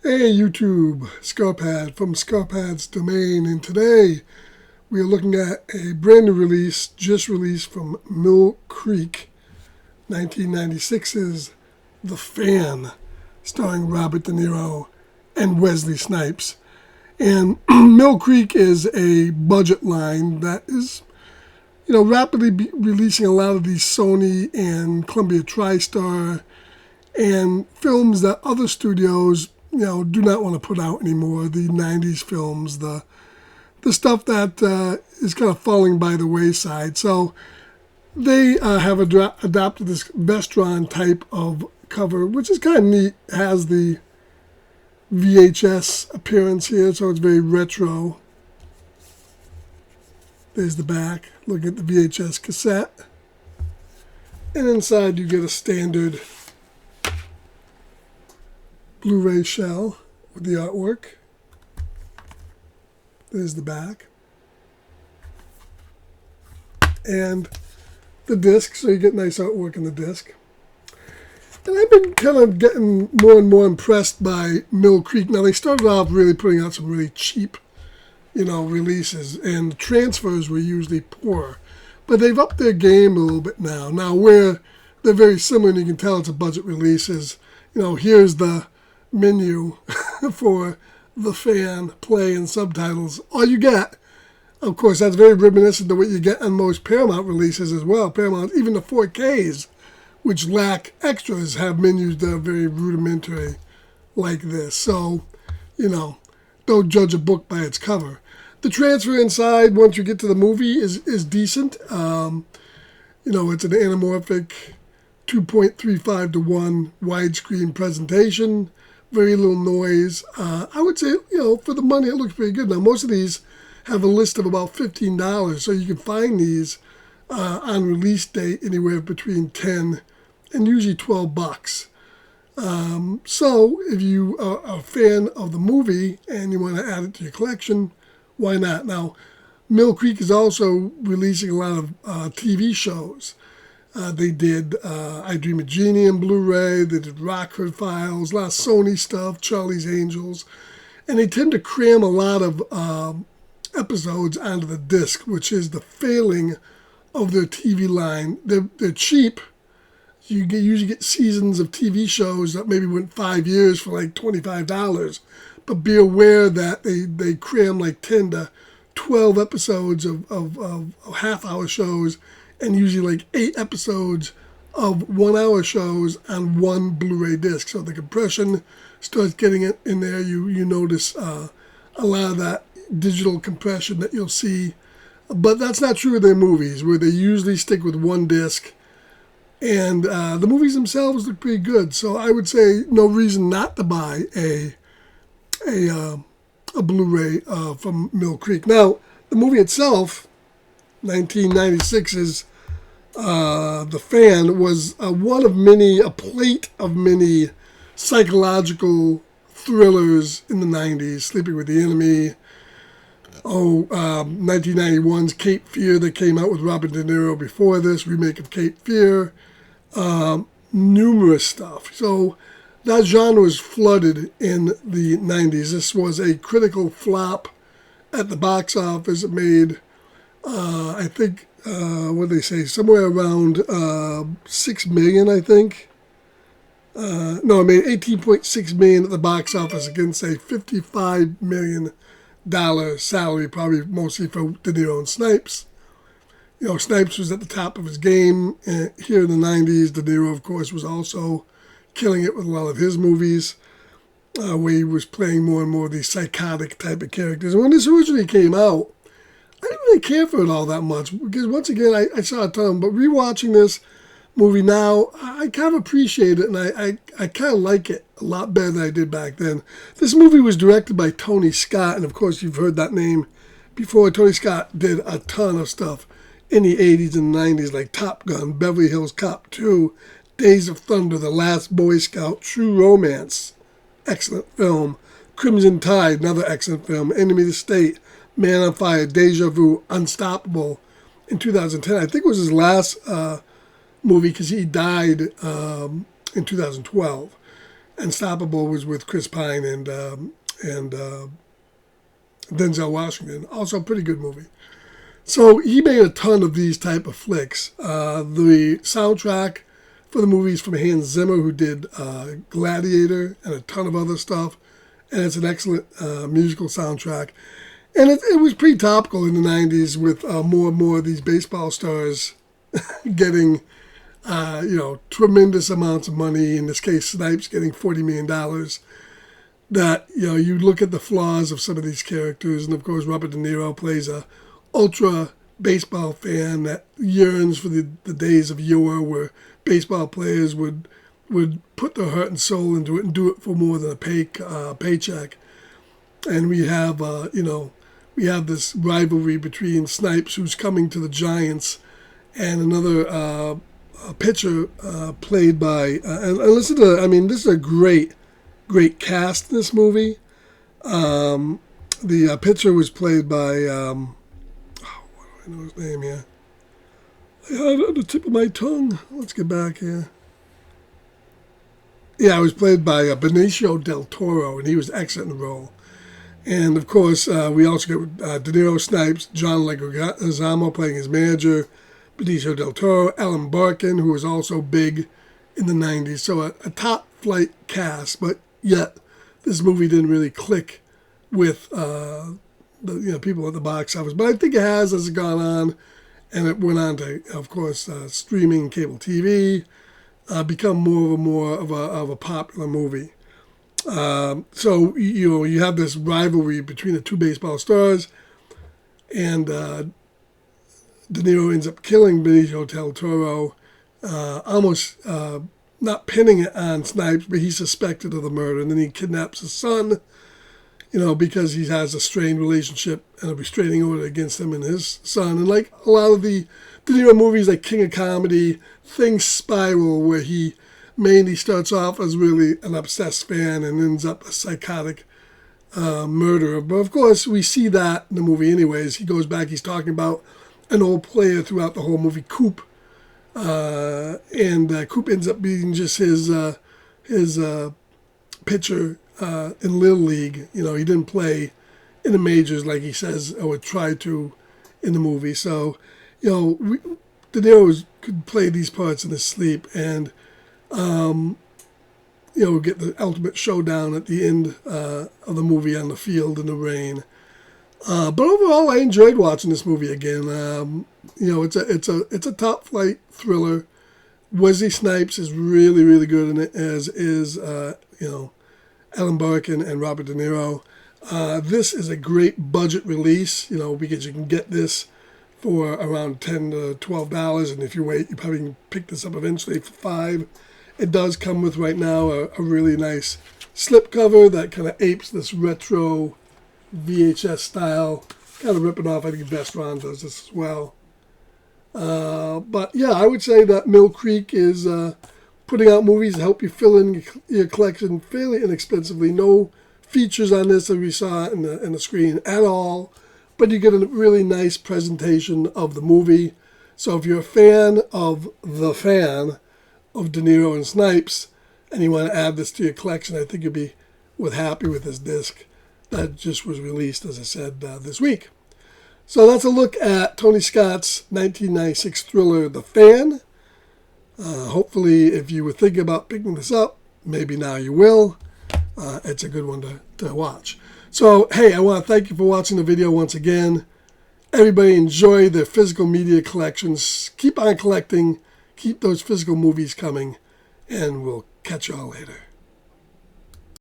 Hey YouTube, Scarpad from Scarpad's Domain, and today we are looking at a brand new release, just released from Mill Creek, 1996's The Fan, starring Robert De Niro and Wesley Snipes. And Mill Creek is a budget line that is, rapidly releasing a lot of these Sony and Columbia TriStar and films that other studios do not want to put out anymore. The 90s films, the stuff that is kind of falling by the wayside. So they have adopted this Vestron type of cover, which is kind of neat. It has the VHS appearance here, so it's very retro. There's the back. Look at the VHS cassette. And inside you get a standard Blu Ray shell with the artwork. There's the back. And the disc, so you get nice artwork in the disc. And I've been kind of getting more and more impressed by Mill Creek. Now, they started off really putting out some really cheap, releases, and the transfers were usually poor. But they've upped their game a little bit now. Now, where they're very similar, and you can tell it's a budget release, is, here's the menu for The Fan, play, and subtitles. All you get, of course, that's very reminiscent of what you get on most Paramount releases as well. Paramount, even the 4Ks, which lack extras, have menus that are very rudimentary like this. So, don't judge a book by its cover. The transfer inside, once you get to the movie, is decent. It's an anamorphic 2.35 to 1 widescreen presentation. Very little noise. I would say, for the money, it looks pretty good. Now, most of these have a list of about $15, so you can find these on release date anywhere between $10 and usually $12. So, if you are a fan of the movie and you want to add it to your collection, why not? Now, Mill Creek is also releasing a lot of TV shows. They did I Dream of Jeannie in Blu-ray. They did Rockford Files, a lot of Sony stuff, Charlie's Angels. And they tend to cram a lot of episodes onto the disc, which is the failing of their TV line. They're cheap. You usually get seasons of TV shows that maybe went 5 years for like $25. But be aware that they cram like 10 to 12 episodes of half-hour shows, and usually like 8 episodes of 1-hour shows on one Blu-ray disc. So the compression starts getting it in there. You notice a lot of that digital compression that you'll see. But that's not true of their movies, where they usually stick with one disc. And the movies themselves look pretty good. So I would say no reason not to buy a Blu-ray from Mill Creek. Now, the movie itself, 1996's The Fan, was a plate of many psychological thrillers in the 90s. Sleeping with the Enemy, 1991's Cape Fear that came out with Robert De Niro before this, remake of Cape Fear, numerous stuff. So that genre was flooded in the 90s. This was a critical flop at the box office. It made I think, what did they say, somewhere around $6 million, I think. No, it made $18.6 million at the box office against a $55 million salary, probably mostly for De Niro and Snipes. Snipes was at the top of his game here in the 90s. De Niro, of course, was also killing it with a lot of his movies, where he was playing more and more of these psychotic type of characters. And when this originally came out, I didn't really care for it all that much, because once again, I saw a ton, but rewatching this movie now, I kind of appreciate it, and I kind of like it a lot better than I did back then. This movie was directed by Tony Scott, and of course you've heard that name before. Tony Scott did a ton of stuff in the 80s and 90s, like Top Gun, Beverly Hills Cop 2, Days of Thunder, The Last Boy Scout, True Romance, excellent film, Crimson Tide, another excellent film, Enemy of the State, Man on Fire, Deja Vu, Unstoppable in 2010. I think it was his last movie, because he died in 2012. Unstoppable was with Chris Pine and Denzel Washington. Also a pretty good movie. So he made a ton of these type of flicks. The soundtrack for the movies from Hans Zimmer, who did Gladiator and a ton of other stuff. And it's an excellent musical soundtrack. And it was pretty topical in the 90s with more and more of these baseball stars getting, tremendous amounts of money. In this case, Snipes getting $40 million. That, you look at the flaws of some of these characters. And, of course, Robert De Niro plays a ultra baseball fan that yearns for the days of yore where baseball players would put their heart and soul into it and do it for more than a paycheck. And we have, we have this rivalry between Snipes, who's coming to the Giants, and another pitcher played by, and listen to, this is a great cast in this movie. The pitcher was played by, I know his name here. I had it on the tip of my tongue. Let's get back here. Yeah, it was played by Benicio del Toro, and he was excellent in the role. And, of course, we also get De Niro, Snipes, John Leguizamo playing his manager, Benicio del Toro, Alan Barkin, who was also big in the 90s. So a top-flight cast, but yet this movie didn't really click with the people at the box office. But I think it has as it's gone on, and it went on to, of course, streaming, cable TV, become more of a popular movie. So you have this rivalry between the two baseball stars, and De Niro ends up killing Benicio del Toro, almost not pinning it on Snipes, but he's suspected of the murder, and then he kidnaps his son, because he has a strained relationship and a restraining order against him and his son. And like a lot of the De Niro movies, like King of Comedy, things spiral where he mainly starts off as really an obsessed fan and ends up a psychotic murderer. But of course, we see that in the movie anyways. He goes back, he's talking about an old player throughout the whole movie, Coop. And Coop ends up being just his pitcher in Little League. He didn't play in the majors like he says or tried to in the movie. So, De Niro could play these parts in his sleep, and get the ultimate showdown at the end of the movie on the field in the rain. But overall, I enjoyed watching this movie again. It's a top flight thriller. Wesley Snipes is really, really good in it, as is Alan Barkin and Robert De Niro. This is a great budget release, because you can get this for around $10 to $12, and if you wait, you probably can pick this up eventually for $5. It does come with right now a really nice slipcover that kind of apes this retro VHS style, kind of ripping off. I think Vestron does this as well. But yeah, I would say that Mill Creek is putting out movies to help you fill in your collection fairly inexpensively. No features on this that we saw in the screen at all, but you get a really nice presentation of the movie. So if you're a fan of De Niro and Snipes, and you want to add this to your collection, I think you'll be happy with this disc that just was released, as I said, this week. So that's a look at Tony Scott's 1996 thriller, The Fan. Hopefully, if you were thinking about picking this up, maybe now you will. It's a good one to watch. So, hey, I want to thank you for watching the video once again. Everybody enjoy their physical media collections. Keep on collecting. Keep those physical movies coming. And we'll catch you all later.